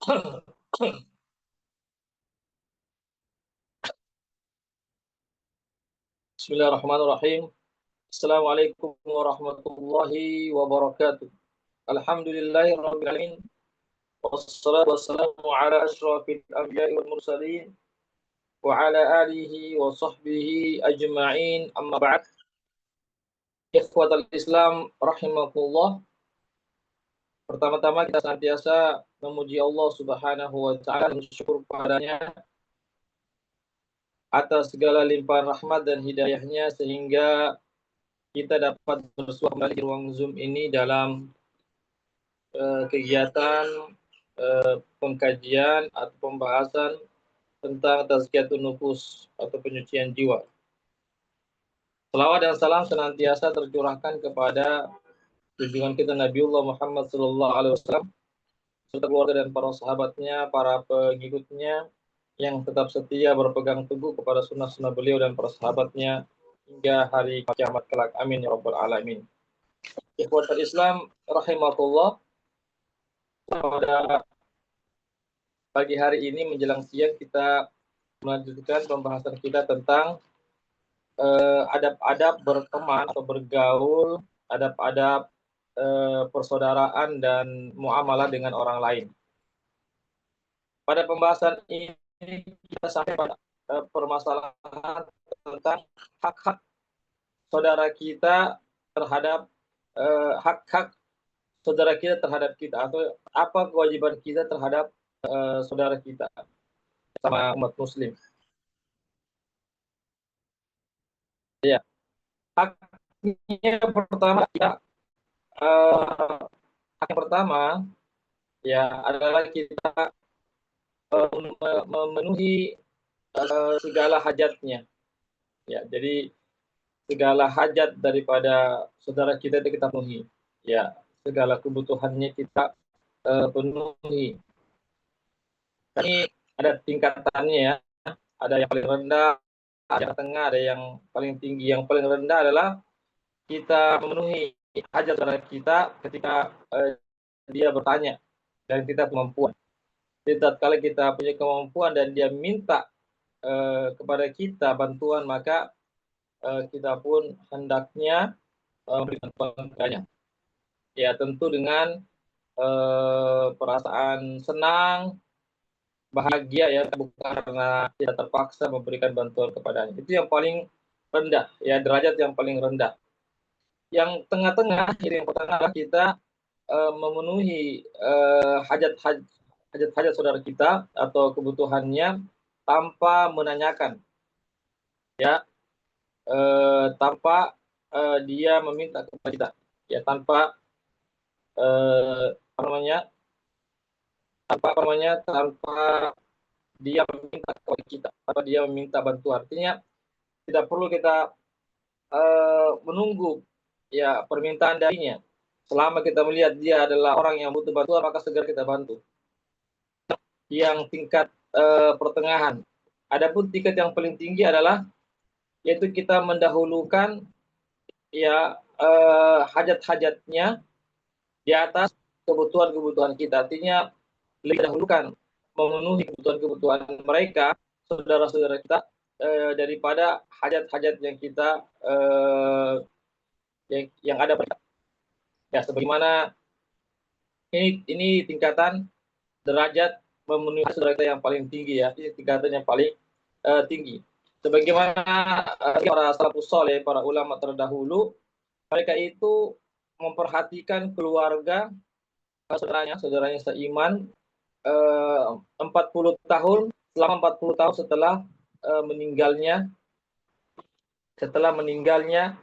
Bismillahirrahmanirrahim. Assalamualaikum warahmatullahi wabarakatuh. Alhamdulillahirabbil alamin. Wassalatu wassalamu ala asyrafil anbiya'i wal mursalin wa ala alihi wa sahbihi ajma'in. Amma ba'd. Ikhwatal Islam rahimakumullah. Pertama-tama kita senantiasa memuji Allah Subhanahu wa taala dan bersyukur padanya atas segala limpahan rahmat dan hidayahnya sehingga kita dapat bersua kembali di ruang Zoom ini dalam kegiatan pengkajian atau pembahasan tentang tazkiyatun nufus atau penyucian jiwa. Selawat dan salam senantiasa tercurahkan kepada junjungan kita Nabiullah Muhammad SAW serta keluarga dan para sahabatnya, para pengikutnya yang tetap setia berpegang teguh kepada sunnah-sunnah beliau dan para sahabatnya hingga hari kiamat kelak. Amin ya rabbal alamin. Ikhwatul Islam rahimakumullah. Pada pagi hari ini menjelang siang kita melanjutkan pembahasan kita tentang adab-adab berteman atau bergaul, adab-adab persaudaraan dan muamalah dengan orang lain. Pada pembahasan ini kita sampai pada permasalahan tentang hak-hak saudara kita terhadap hak-hak saudara kita terhadap kita, atau apa kewajiban kita terhadap saudara kita sama umat muslim. Ya, haknya pertama ya, hak yang pertama ya adalah kita memenuhi segala hajatnya. Ya, jadi segala hajat daripada saudara kita itu kita penuhi. Ya, segala kebutuhannya kita penuhi. Ini ada tingkatannya ya. Ada yang paling rendah, ada yang tengah, ada yang paling tinggi. Yang paling rendah adalah kita memenuhi hajat saudara kita ketika dia bertanya dan kita kemampuan. Jadi tatkala kita punya kemampuan dan dia minta kepada kita bantuan, maka kita pun hendaknya memberikan bantuan kepadanya. Ya, tentu dengan perasaan senang, bahagia ya, bukan karena tidak terpaksa memberikan bantuan kepadanya. Itu yang paling rendah, ya, derajat yang paling rendah. Yang tengah-tengah, yang pertama kita memenuhi hajat-hajat saudara kita atau kebutuhannya tanpa menanyakan, ya, tanpa dia meminta kepada kita, ya, tanpa tanpa dia meminta kepada kita, tanpa dia meminta bantuan. Artinya tidak perlu kita menunggu ya permintaan darinya. Selama kita melihat dia adalah orang yang butuh bantuan, maka segera kita bantu. Yang tingkat pertengahan. Adapun tingkat yang paling tinggi adalah yaitu kita mendahulukan ya hajat-hajatnya di atas kebutuhan-kebutuhan kita. Artinya lebih dahulukan memenuhi kebutuhan-kebutuhan mereka, saudara-saudara kita, daripada hajat-hajat yang kita yang ada pada. Ya, sebagaimana ini tingkatan derajat memenuhi saudara kita yang paling tinggi ya, ini tingkatan yang paling tinggi. Sebagaimana para salafus saleh, para ulama terdahulu, mereka itu memperhatikan keluarga saudaranya seiman 40 tahun, selama 40 tahun setelah meninggalnya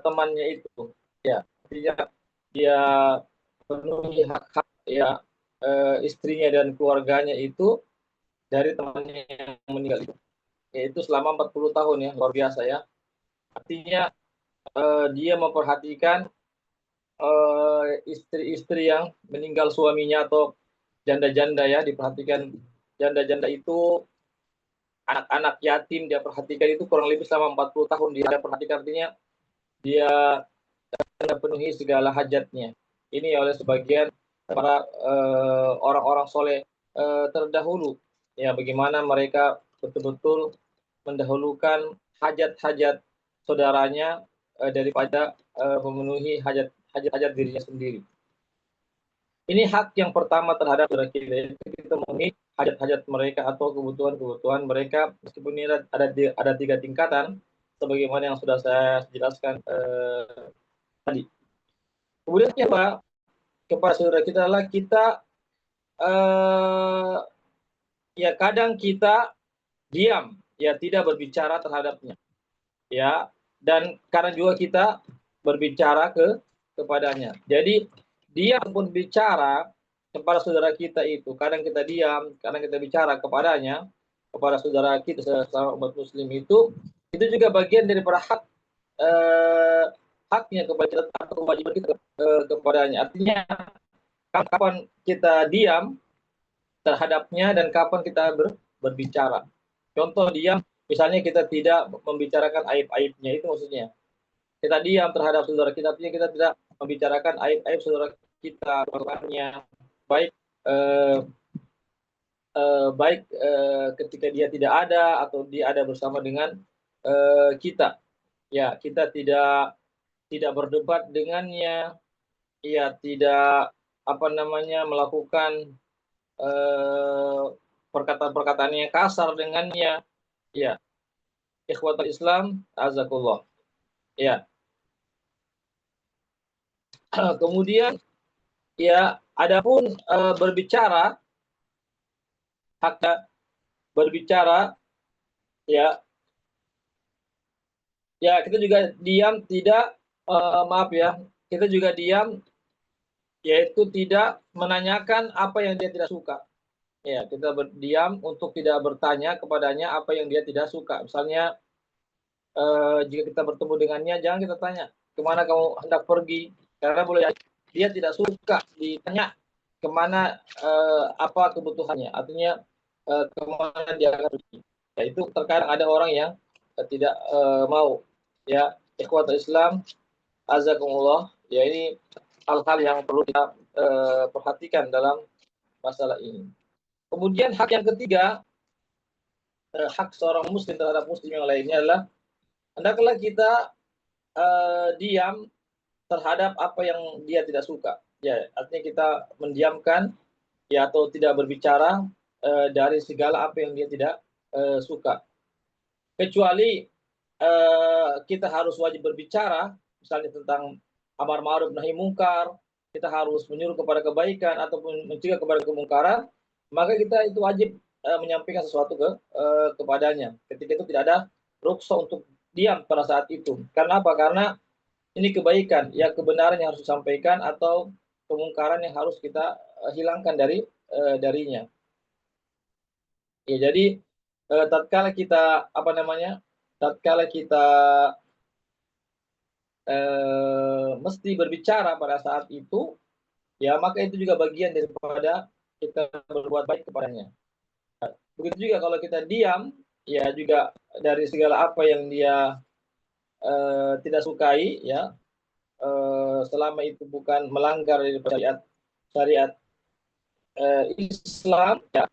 temannya itu. Ya, dia penuhi hak-hak ya istrinya dan keluarganya itu dari temannya yang meninggal itu. Yaitu selama 40 tahun ya, luar biasa ya. Artinya dia memperhatikan istri-istri yang meninggal suaminya atau janda-janda ya, diperhatikan janda-janda itu, anak-anak yatim dia perhatikan itu kurang lebih selama 40 tahun dia perhatikan, artinya dia penuhi segala hajatnya. Ini oleh sebagian para orang-orang soleh terdahulu, ya bagaimana mereka betul-betul mendahulukan hajat-hajat saudaranya daripada memenuhi hajat dirinya sendiri. Ini hak yang pertama terhadap saudara kita, kita memenuhi hajat-hajat mereka atau kebutuhan-kebutuhan mereka, meskipun ini ada 3 tingkatan, sebagaimana yang sudah saya jelaskan tadi. Kemudian apa kepada saudara kita adalah kita ya kadang kita diam, ya tidak berbicara terhadapnya, ya, dan kadang juga kita berbicara kepadanya. Jadi dia pun bicara kepada saudara kita itu, kadang kita diam, kadang kita bicara kepadanya, kepada saudara kita sesama umat muslim itu juga bagian daripada haknya kepada kita atau kewajiban kita kepadanya. Artinya kapan kita diam terhadapnya dan kapan kita berbicara. Contoh diam, misalnya kita tidak membicarakan aib-aibnya, itu maksudnya. Kita diam terhadap saudara kita, artinya kita tidak membicarakan aib-aib saudara kita, baik ketika dia tidak ada atau dia ada bersama dengan kita. Ya, kita tidak berdebat dengannya, ya tidak melakukan perkataan-perkataan yang kasar dengannya. Ya, ikhwatul Islam, azakullah. Ya. Kemudian ya, adapun berbicara, haknya berbicara, ya kita juga diam, tidak kita juga diam, yaitu tidak menanyakan apa yang dia tidak suka. Ya, kita berdiam untuk tidak bertanya kepadanya apa yang dia tidak suka. Misalnya jika kita bertemu dengannya, jangan kita tanya kemana kamu hendak pergi, karena boleh dia tidak suka ditanya kemana, apa kebutuhannya, artinya kemana dia akan pergi. Ya, itu terkadang ada orang yang tidak mau. Ya, ikhwatul Islam, azakumullah. Ya, ini hal-hal yang perlu kita perhatikan dalam masalah ini. Kemudian hak yang ketiga, hak seorang muslim terhadap muslim yang lainnya adalah hendaklah kita diam terhadap apa yang dia tidak suka. Ya, artinya kita mendiamkan, ya, atau tidak berbicara dari segala apa yang dia tidak suka. Kecuali kita harus wajib berbicara, misalnya tentang amar ma'ruf nahi mungkar, kita harus menyuruh kepada kebaikan ataupun mencegah kepada kemungkaran, maka kita itu wajib menyampaikan sesuatu kepadanya. Ketika itu tidak ada ruksa untuk diam pada saat itu. Karena apa? Karena ini kebaikan, ya kebenaran yang harus disampaikan atau kemungkaran yang harus kita hilangkan darinya. Ya, jadi tatkala kita mesti berbicara pada saat itu, ya maka itu juga bagian daripada kita berbuat baik kepadanya. Begitu juga kalau kita diam, ya juga dari segala apa yang dia tidak sukai, ya selama itu bukan melanggar dari syariat Islam, ya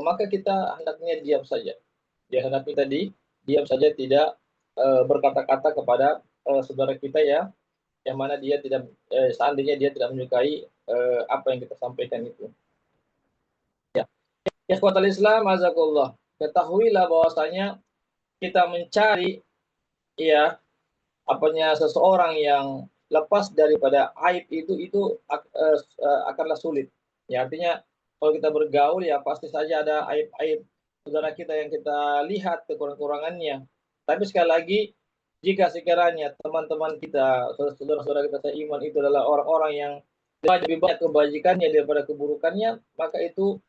maka kita hendaknya diam saja. Ya, hendaknya tadi diam saja, tidak berkata-kata kepada saudara kita, ya yang mana dia tidak seandainya dia tidak menyukai apa yang kita sampaikan itu. Ya, ikhwatul Islam, azakullah. Ketahuilah bahwasanya kita mencari, ya, seseorang yang lepas daripada aib itu akanlah sulit. Ya, artinya kalau kita bergaul, ya pasti saja ada aib-aib saudara kita yang kita lihat kekurangannya. Tapi sekali lagi, jika sekiranya teman-teman kita, saudara-saudara kita seiman itu adalah orang-orang yang lebih banyak kebajikannya daripada keburukannya, maka itu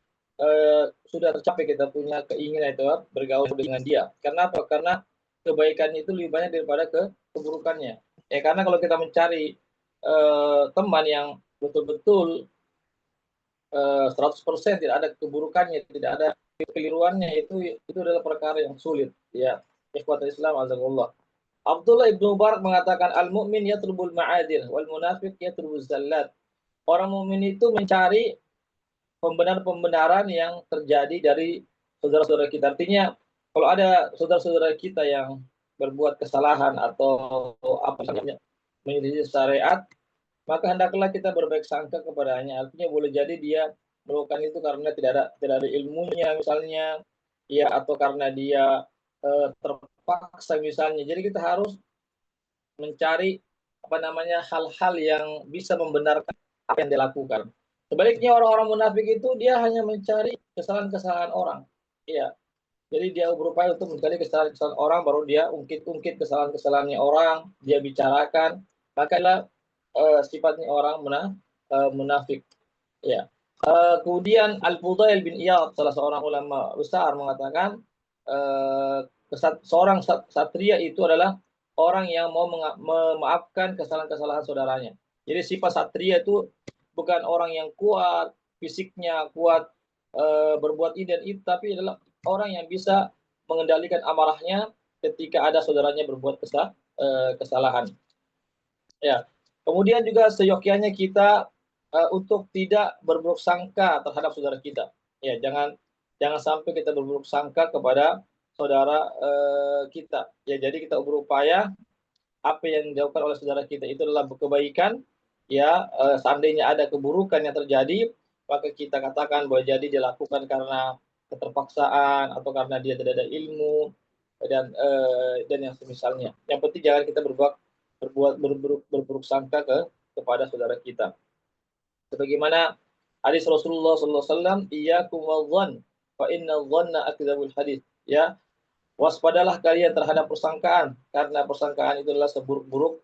sudah tercapai kita punya keinginan itu bergaul dengan dia. Karena apa? Karena kebaikan itu lebih banyak daripada keburukannya. Ya, karena kalau kita mencari teman yang betul-betul 100% tidak ada keburukannya, tidak ada kekeliruannya, itu adalah perkara yang sulit. Ya, ikhwatul Islam, azakumullah. Abdullah ibnu Mubarak mengatakan al-mu'min yatlubul ma'adil wal munafiq yatlubuz zallat. orang mukmin itu mencari pembenaran-pembenaran yang terjadi dari saudara-saudara kita. Artinya kalau ada saudara-saudara kita yang berbuat kesalahan atau apa namanya menyelisih syariat, maka hendaklah kita berbaik sangka kepadanya. Artinya boleh jadi dia melakukan itu karena tidak ada ilmunya misalnya, ya, atau karena dia terpaksa misalnya. Jadi kita harus mencari apa namanya hal-hal yang bisa membenarkan apa yang dilakukan. Sebaliknya orang-orang munafik itu dia hanya mencari kesalahan-kesalahan orang. Iya. Jadi dia berupaya untuk mencari kesalahan-kesalahan orang, baru dia ungkit-ungkit kesalahan-kesalahannya orang, dia bicarakan. Makanya sifatnya orang munafik. Ya. Kemudian Al-Fudail bin Iyad, salah seorang ulama besar, mengatakan seorang satria itu adalah orang yang mau memaafkan kesalahan-kesalahan saudaranya. Jadi sifat satria itu bukan orang yang kuat, fisiknya kuat, berbuat ini dan itu, tapi adalah orang yang bisa mengendalikan amarahnya ketika ada saudaranya berbuat kesalahan. Ya. Kemudian juga seyogyanya kita untuk tidak berburuk sangka terhadap saudara kita. Ya, jangan sampai kita berburuk sangka kepada saudara kita. Ya, jadi kita berupaya apa yang dilakukan oleh saudara kita itu adalah kebaikan. Ya, seandainya ada keburukan yang terjadi, maka kita katakan bahwa jadi dilakukan karena keterpaksaan atau karena dia tidak ada ilmu dan yang semisalnya. Yang penting jangan kita berburuk sangka kepada saudara kita. Sebagaimana hadis Rasulullah SAW, iyyakum wadh-dhann fa inna dhanna akdzabul hadis. Ya, waspadalah kalian terhadap persangkaan karena persangkaan itu adalah seburuk-buruk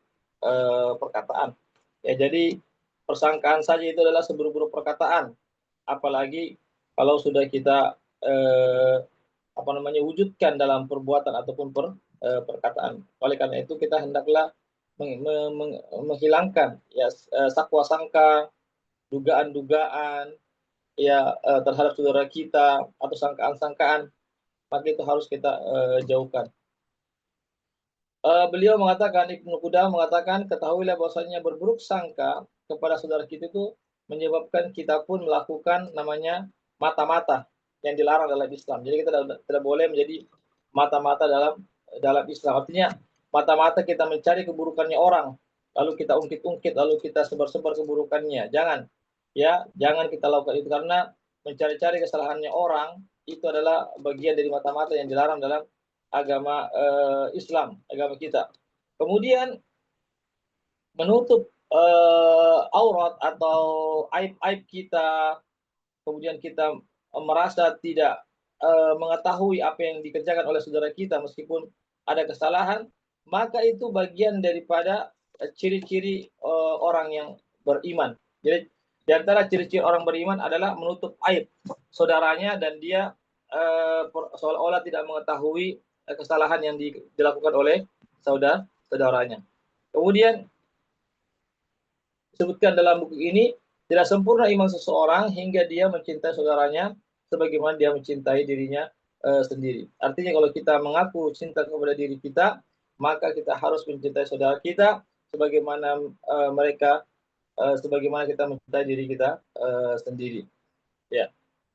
perkataan. Ya, jadi persangkaan saja itu adalah seburuk-buruk perkataan. Apalagi kalau sudah kita wujudkan dalam perbuatan ataupun perkataan. Oleh karena itu kita hendaklah menghilangkan ya sakwa sangka, dugaan-dugaan ya terhadap saudara kita atau sangkaan-sangkaan, maka itu harus kita jauhkan. Beliau mengatakan, Ibnu Qudamah mengatakan, ketahuilah bahwasanya berburuk sangka kepada saudara kita itu menyebabkan kita pun melakukan namanya mata-mata yang dilarang dalam Islam. Jadi kita tidak boleh menjadi mata-mata dalam Islam. Artinya mata-mata kita mencari keburukannya orang, lalu kita ungkit-ungkit, lalu kita sebar-sebar keburukannya. Jangan kita lakukan itu, karena mencari-cari kesalahannya orang itu adalah bagian dari mata-mata yang dilarang dalam agama Islam, agama kita. Kemudian menutup aurat atau aib-aib kita, kemudian kita merasa tidak mengetahui apa yang dikerjakan oleh saudara kita meskipun ada kesalahan, maka itu bagian daripada ciri-ciri orang yang beriman. Jadi di antara ciri-ciri orang beriman adalah menutup aib saudaranya dan dia seolah-olah tidak mengetahui kesalahan yang dilakukan oleh saudaranya. Kemudian disebutkan dalam buku ini, tidak sempurna iman seseorang hingga dia mencintai saudaranya sebagaimana dia mencintai dirinya sendiri. Artinya kalau kita mengaku cinta kepada diri kita, maka kita harus mencintai saudara kita sebagaimana sebagaimana kita mencintai diri kita sendiri. Ya.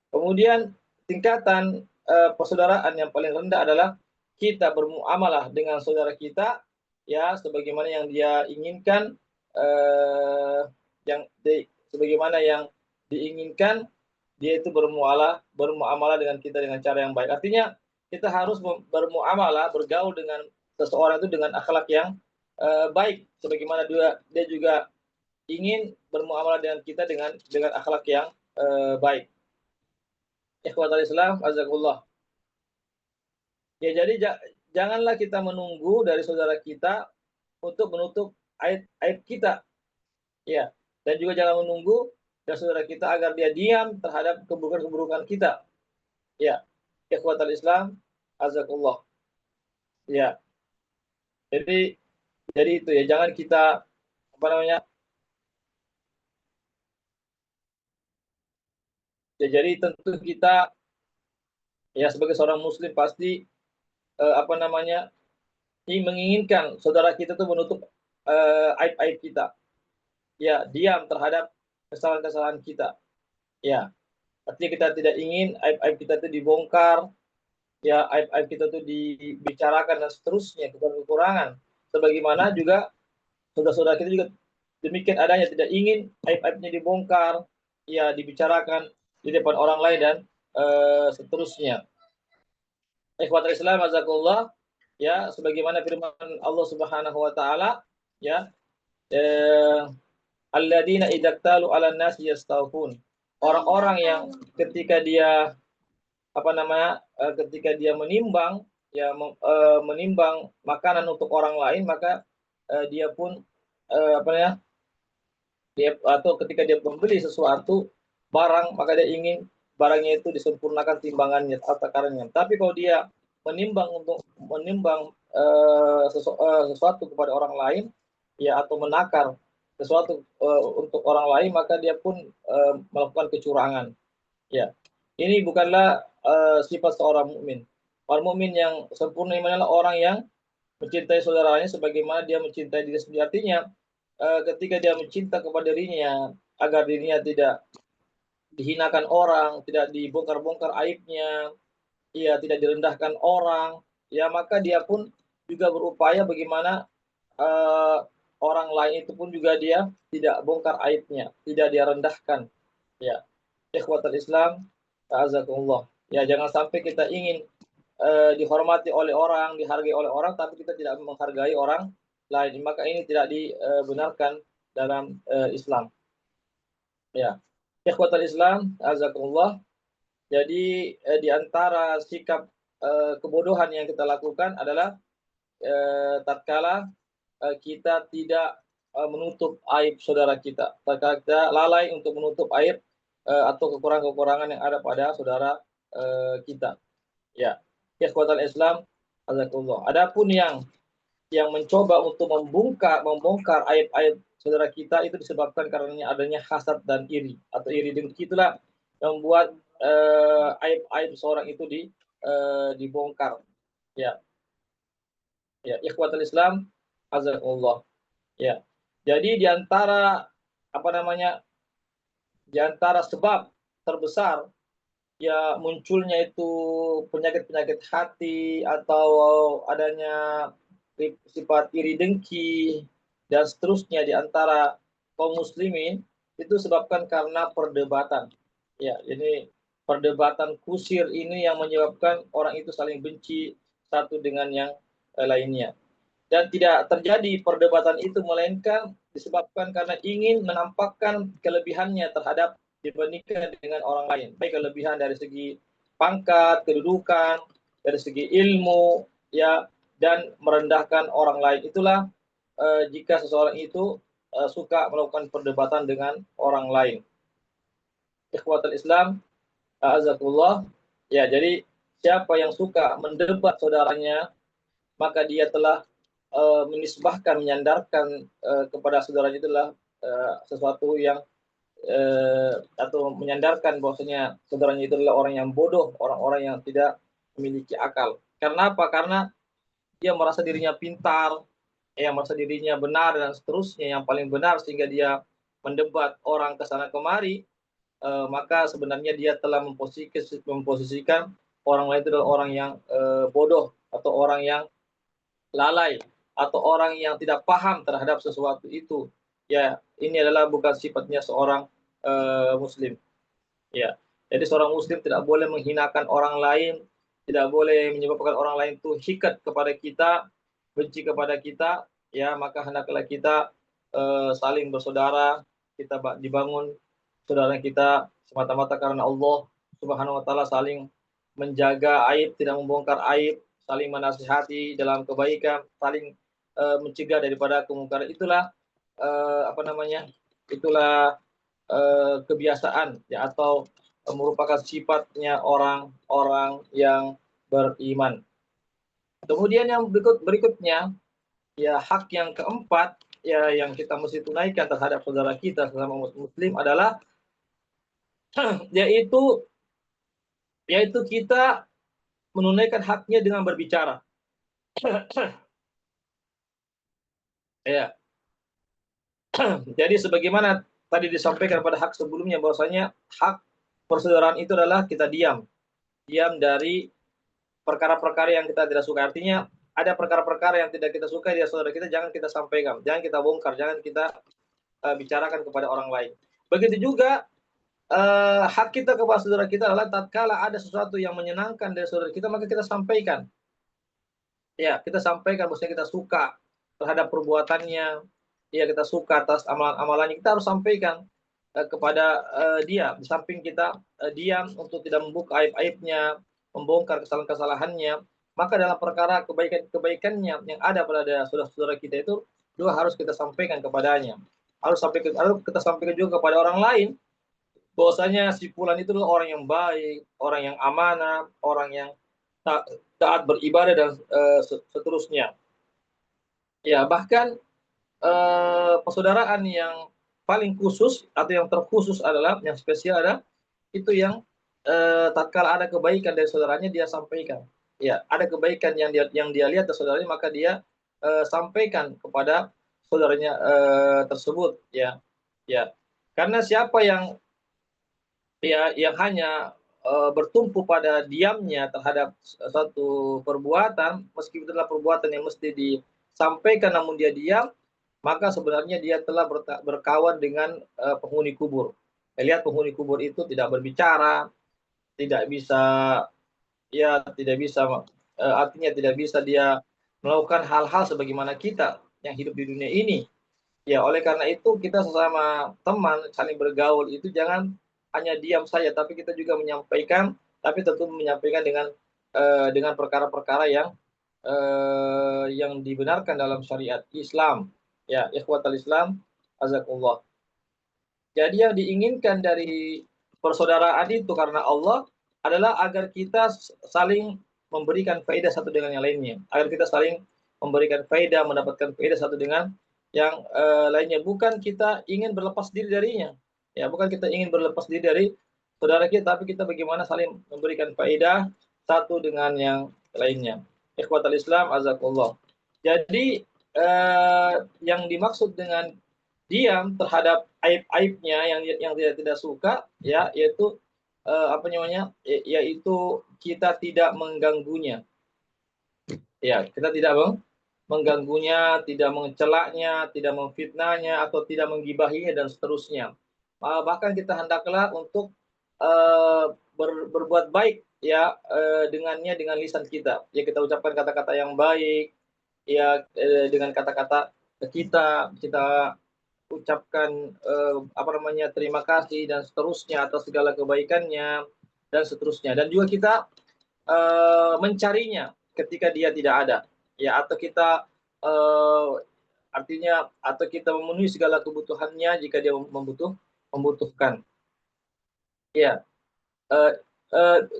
Kemudian tingkatan persaudaraan yang paling rendah adalah kita bermuamalah dengan saudara kita ya sebagaimana yang dia inginkan, sebagaimana yang diinginkan, dia itu bermuamalah dengan kita dengan cara yang baik. Artinya kita harus bermuamalah, bergaul dengan seseorang itu dengan akhlak yang baik, sebagaimana dia juga ingin bermuamalah dengan kita dengan akhlak yang baik. Ikhwatal Islam, azakullah. Ya, jadi janganlah kita menunggu dari saudara kita untuk menutup aib kita. Ya, dan juga jangan menunggu dari saudara kita agar dia diam terhadap keburukan-keburukan kita. Ya, ikhwatal Islam, azakullah. Ya. Jadi itu ya, jangan kita ya, jadi tentu kita ya sebagai seorang muslim pasti menginginkan saudara kita itu menutup aib-aib kita. Ya, diam terhadap kesalahan-kesalahan kita. Ya, artinya kita tidak ingin aib-aib kita itu dibongkar, ya aib-aib kita itu dibicarakan dan seterusnya, kekurangan. Sebagaimana juga saudara-saudara kita juga demikian adanya, tidak ingin aib-aibnya dibongkar, ya dibicarakan di depan orang lain dan seterusnya. Ikhwatul Islam azakullah, ya sebagaimana firman Allah Subhanahu wa taala, ya alladzina idaktalu 'alan nasi yastawfun. Orang-orang yang ketika dia ketika dia menimbang, ya menimbang makanan untuk orang lain, maka dia pun dia atau ketika dia membeli sesuatu barang, maka dia ingin barangnya itu disempurnakan timbangannya atau takarannya. Tapi kalau dia menimbang sesuatu kepada orang lain, ya atau menakar sesuatu untuk orang lain, maka dia pun melakukan kecurangan. Ya, ini bukanlah sifat seorang mukmin. Orang mukmin yang sempurna imannya adalah orang yang mencintai saudaranya sebagaimana dia mencintai diri sendiri. Artinya ketika dia mencinta kepada dirinya agar dirinya tidak dihinakan orang, tidak dibongkar-bongkar aibnya, ya tidak direndahkan orang, ya maka dia pun juga berupaya bagaimana orang lain itu pun juga dia tidak bongkar aibnya, tidak dia rendahkan. Ya, ikhwatul Islam, ta'azakumullah. Ya, jangan sampai kita ingin dihormati oleh orang, dihargai oleh orang, tapi kita tidak menghargai orang lain. Maka ini tidak dibenarkan dalam Islam. Ya, ikhwatul Islam, ta'azakumullah. Jadi di antara sikap kebodohan yang kita lakukan adalah tatkala kita tidak menutup aib saudara kita. Tatkala kita lalai untuk menutup aib atau kekurangan-kekurangan yang ada pada saudara kita. Ya, ikhwatul Islam, azakumullah. Adapun yang mencoba untuk membongkar aib-aib saudara kita itu disebabkan karena adanya hasad dan iri atau iri dengki, itulah yang membuat aib-aib seorang itu dibongkar. Ya, ya ikhwatul Islam, azakumullah. Ya, jadi di antara sebab terbesar ya munculnya itu penyakit-penyakit hati atau adanya sifat iri dengki dan seterusnya di antara kaum muslimin itu sebabkan karena perdebatan. Ya, ini perdebatan kusir ini yang menyebabkan orang itu saling benci satu dengan yang lainnya. Dan tidak terjadi perdebatan itu melainkan disebabkan karena ingin menampakkan kelebihannya terhadap dibandingkan dengan orang lain. Baik kelebihan dari segi pangkat, kedudukan, dari segi ilmu, ya, dan merendahkan orang lain. Itulah jika seseorang itu suka melakukan perdebatan dengan orang lain. Ikhwatul Islam, azakullah. Ya, jadi siapa yang suka mendebat saudaranya, maka dia telah menisbahkan, menyandarkan kepada saudaranya itulah sesuatu yang atau menyandarkan bahwasanya saudaranya itu adalah orang yang bodoh, orang-orang yang tidak memiliki akal. Karena apa? Karena dia merasa dirinya pintar, merasa dirinya benar dan seterusnya, yang paling benar, sehingga dia mendebat orang ke sana kemari, maka sebenarnya dia telah memposisikan orang lain itu adalah orang yang bodoh atau orang yang lalai atau orang yang tidak paham terhadap sesuatu itu. Ya, ini adalah bukan sifatnya seorang muslim. Ya. Jadi seorang muslim tidak boleh menghinakan orang lain, tidak boleh menyebabkan orang lain itu hikat kepada kita, benci kepada kita, ya, maka hendaklah kita saling bersaudara, kita dibangun saudara kita semata-mata karena Allah Subhanahu wa taala, saling menjaga aib, tidak membongkar aib, saling menasihati dalam kebaikan, saling mencegah daripada kemungkaran. Itulah itulah kebiasaan ya atau merupakan sifatnya orang-orang yang beriman. Kemudian yang berikutnya ya, hak yang keempat ya yang kita mesti tunaikan terhadap saudara kita sesama muslim adalah yaitu kita menunaikan haknya dengan berbicara. Ya. Jadi sebagaimana tadi disampaikan pada hak sebelumnya bahwasanya hak persaudaraan itu adalah kita diam dari perkara-perkara yang kita tidak suka. Artinya ada perkara-perkara yang tidak kita suka di saudara kita, jangan kita sampaikan, jangan kita bongkar, jangan kita bicarakan kepada orang lain. Begitu juga hak kita kepada saudara kita adalah tatkala ada sesuatu yang menyenangkan dari saudara kita, maka kita sampaikan. Ya, kita sampaikan maksudnya kita suka terhadap perbuatannya, ya kita suka atas amalan-amalannya, kita harus sampaikan kepada dia. Di samping kita diam untuk tidak membuka aib-aibnya, membongkar kesalahan-kesalahannya, maka dalam perkara kebaikan-kebaikannya yang ada pada saudara-saudara kita itu juga harus kita sampaikan kepadanya. Harus kita sampaikan juga kepada orang lain bahwasanya si fulan itu adalah orang yang baik, orang yang amanah, orang yang taat beribadah dan seterusnya. Ya, bahkan persaudaraan yang paling khusus atau yang terkhusus adalah yang spesial adalah itu yang tatkala ada kebaikan dari saudaranya dia sampaikan. Ya, ada kebaikan yang dia lihat dari saudaranya maka dia sampaikan kepada saudaranya tersebut, ya. Ya. Karena siapa yang hanya bertumpu pada diamnya terhadap satu perbuatan, meskipun adalah perbuatan yang mesti disampaikan namun dia diam, maka sebenarnya dia telah berkawan dengan penghuni kubur. Lihat penghuni kubur itu tidak berbicara, tidak bisa artinya tidak bisa dia melakukan hal-hal sebagaimana kita yang hidup di dunia ini. Ya, oleh karena itu kita sesama teman saling bergaul itu jangan hanya diam saja, tapi kita juga menyampaikan, tapi tentu menyampaikan dengan perkara-perkara yang dibenarkan dalam syariat Islam. Ya, ikhwatal Islam, azakumullah. Jadi yang diinginkan dari persaudaraan itu karena Allah adalah agar kita saling memberikan faedah satu dengan yang lainnya, agar kita saling memberikan faedah, mendapatkan faedah satu dengan yang lainnya, bukan kita ingin berlepas diri darinya. Ya, bukan kita ingin berlepas diri dari saudara kita, tapi kita bagaimana saling memberikan faedah satu dengan yang lainnya. Ikhwatal Islam, azakumullah. Jadi yang dimaksud dengan diam terhadap aib-aibnya yang tidak suka, ya, yaitu yaitu kita tidak mengganggunya. Ya, kita tidak mengganggunya, tidak mencelaknya, tidak memfitnahnya, atau tidak menggibahinya dan seterusnya. Bahkan kita hendaklah untuk berbuat baik ya dengannya dengan lisan kita. Ya, kita ucapkan kata-kata yang baik, ya dengan kata-kata kita ucapkan terima kasih dan seterusnya atas segala kebaikannya dan seterusnya. Dan juga kita mencarinya ketika dia tidak ada. Ya, atau kita atau kita memenuhi segala kebutuhannya jika dia membutuhkan. Ya,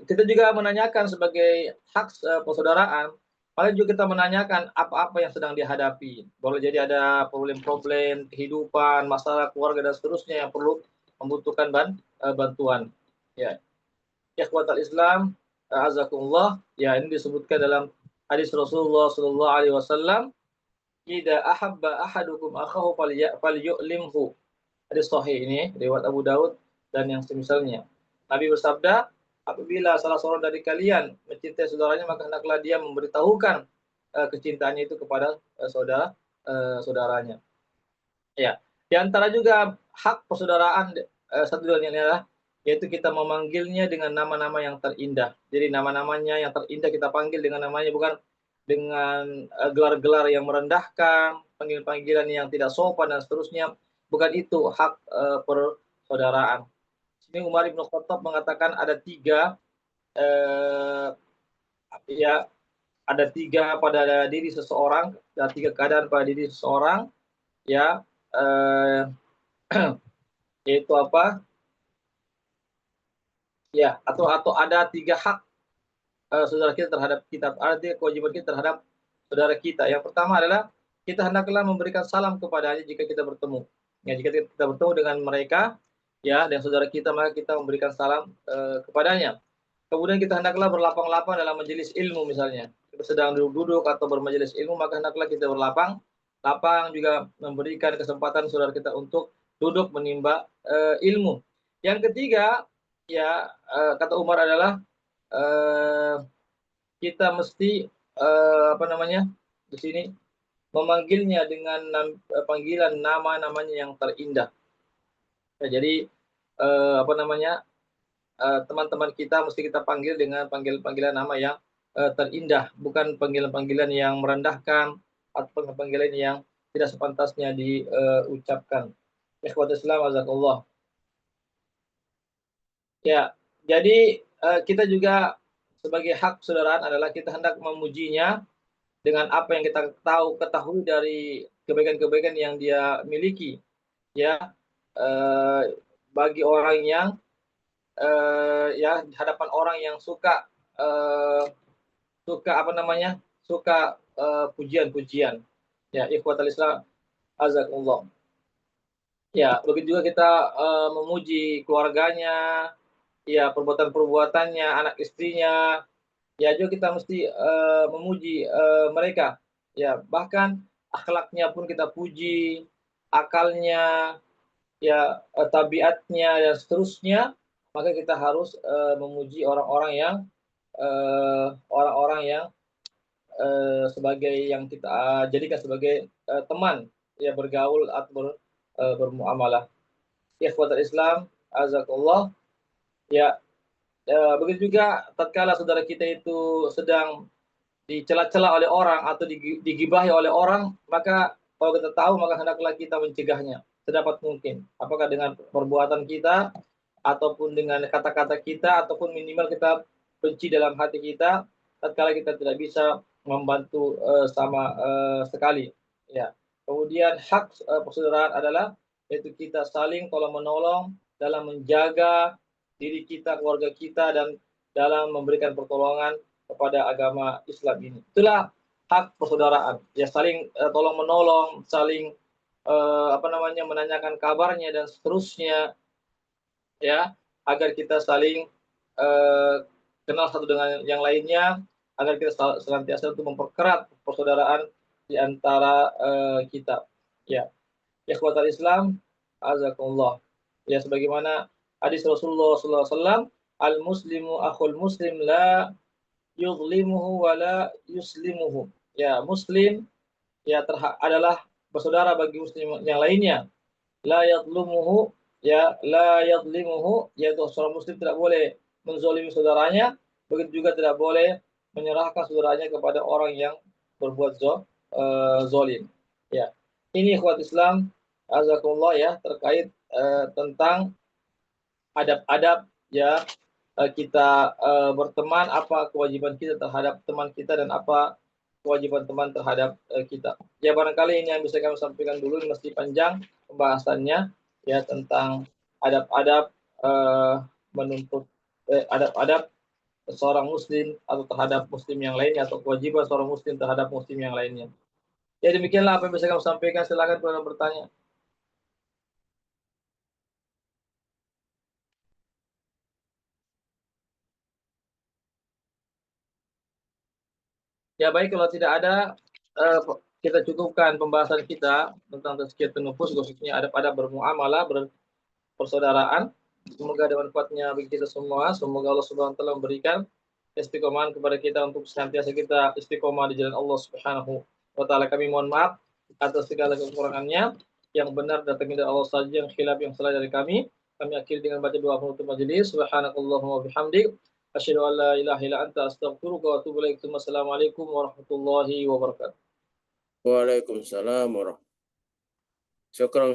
kita juga menanyakan sebagai hak persaudaraan, paling juga kita menanyakan apa-apa yang sedang dihadapi. Boleh jadi ada problem-problem kehidupan, masalah keluarga dan seterusnya yang perlu membutuhkan bantuan. Ya, ikhwatal Islam, azakumullah. Ya, ini disebutkan dalam hadis Rasulullah Shallallahu Alaihi Wasallam, "Idza ahabba ahadukum akhahu falyu'limhu." Hadis sahih ini riwayat Abu Daud dan yang semisalnya. Nabi bersabda, apabila salah seorang dari kalian mencintai saudaranya, maka hendaklah dia memberitahukan kecintaannya itu kepada saudaranya. Ya, di antara juga hak persaudaraan satu dengan yang lain adalah yaitu kita memanggilnya dengan nama-nama yang terindah. Jadi nama-namanya yang terindah kita panggil dengan namanya, bukan dengan gelar-gelar yang merendahkan, panggilan-panggilan yang tidak sopan dan seterusnya. Bukan itu hak persaudaraan. Ini Umar bin Khattab mengatakan ada tiga pada diri seseorang, ada tiga keadaan pada diri seseorang, ya, yaitu apa? Ya, atau ada tiga hak saudara kita terhadap kita, ada tiga kewajiban kita terhadap saudara kita. Yang pertama adalah kita hendaklah memberikan salam kepadanya jika kita bertemu. Ya, jika kita bertemu dengan mereka, ya, dan saudara kita, maka kita memberikan salam kepadanya. Kemudian kita hendaklah berlapang-lapang dalam majelis ilmu misalnya. Kita sedang duduk-duduk atau bermajelis ilmu, maka hendaklah kita berlapang juga memberikan kesempatan saudara kita untuk duduk menimba ilmu. Yang ketiga, ya kata Umar adalah kita mesti apa namanya di sini memanggilnya dengan panggilan nama-namanya yang terindah. Ya, jadi apa namanya teman-teman kita mesti kita panggil dengan panggilan nama yang terindah, bukan panggilan-panggilan yang merendahkan atau panggilan yang tidak sepantasnya diucapkan. Ikhwatul Islam azakallah. Ya, jadi kita juga sebagai hak persaudaraan adalah kita hendak memujinya dengan apa yang kita ketahui dari kebaikan-kebaikan yang dia miliki, ya. Bagi orang yang ya di hadapan orang yang suka apa namanya suka pujian-pujian, ya ikhwatal Islam azakumullah. Ya begitu juga kita memuji keluarganya, ya perbuatan-perbuatannya, anak istrinya, ya juga kita mesti memuji mereka, ya bahkan akhlaknya pun kita puji, akalnya, ya tabiatnya dan seterusnya, maka kita harus memuji orang-orang yang sebagai yang kita jadikan sebagai teman, ya bergaul atau bermuamalah. Ikhwatul Islam azakallah. Ya, begitu juga tatkala saudara kita itu sedang dicela-cela oleh orang atau digibahi oleh orang, maka kalau kita tahu maka hendaklah kita mencegahnya sedapat mungkin. Apakah dengan perbuatan kita ataupun dengan kata-kata kita ataupun minimal kita benci dalam hati kita tatkala kita tidak bisa membantu sama sekali. Ya. Kemudian hak persaudaraan adalah yaitu kita saling tolong-menolong dalam menjaga diri kita, keluarga kita dan dalam memberikan pertolongan kepada agama Islam ini. Itulah hak persaudaraan. Ya saling tolong-menolong, saling apa namanya menanyakan kabarnya dan seterusnya, ya agar kita saling kenal satu dengan yang lainnya, agar kita senantiasa untuk memperkerat persaudaraan di antara kita. Ya, ikhwatal Islam, azakumullah. Ya, sebagaimana hadis Rasulullah SAW, al muslimu akhul muslim la yuzlimuhu wa la yuslimuhu. Ya, muslim ya adalah bersaudara bagi muslim yang lainnya. La yadlumuhu, ya la yadlimuhu, yaitu seorang muslim tidak boleh menzalimi saudaranya, begitu juga tidak boleh menyerahkan saudaranya kepada orang yang berbuat zalim. Ya. Ini ikhwat Islam azakumullah ya terkait tentang adab-adab ya kita berteman, apa kewajiban kita terhadap teman kita dan apa kewajiban teman terhadap kita. Ya barangkali ini yang bisa kami sampaikan dulu, mesti panjang pembahasannya ya tentang adab-adab menuntut adab-adab seorang muslim atau terhadap muslim yang lainnya atau kewajiban seorang muslim terhadap muslim yang lainnya. Ya demikianlah apa yang bisa kami sampaikan, silakan kalau ada bertanya. Ya baik, kalau tidak ada kita cukupkan pembahasan kita tentang tazkiyatun nufus, khususnya adab-adab bermuamalah, persaudaraan. Semoga ada manfaatnya bagi kita semua. Semoga Allah Subhanahu wa taala memberikan istiqomahan kepada kita untuk senantiasa kita istiqomah di jalan Allah Subhanahu wa taala. Kami mohon maaf atas segala kekurangannya. Yang benar datangnya dari Allah saja, yang khilaf yang salah dari kami. Kami akhiri dengan baca doa penutup majelis. Subhanakallahumma wa bihamdik, asyhadu an la ilaha illa anta, astaghfiruka wa atubu ilaik. Wassalamualaikum warahmatullahi wabarakatuh. Waalaikumsalam warahmatullahi wabarakatuh. Syukran.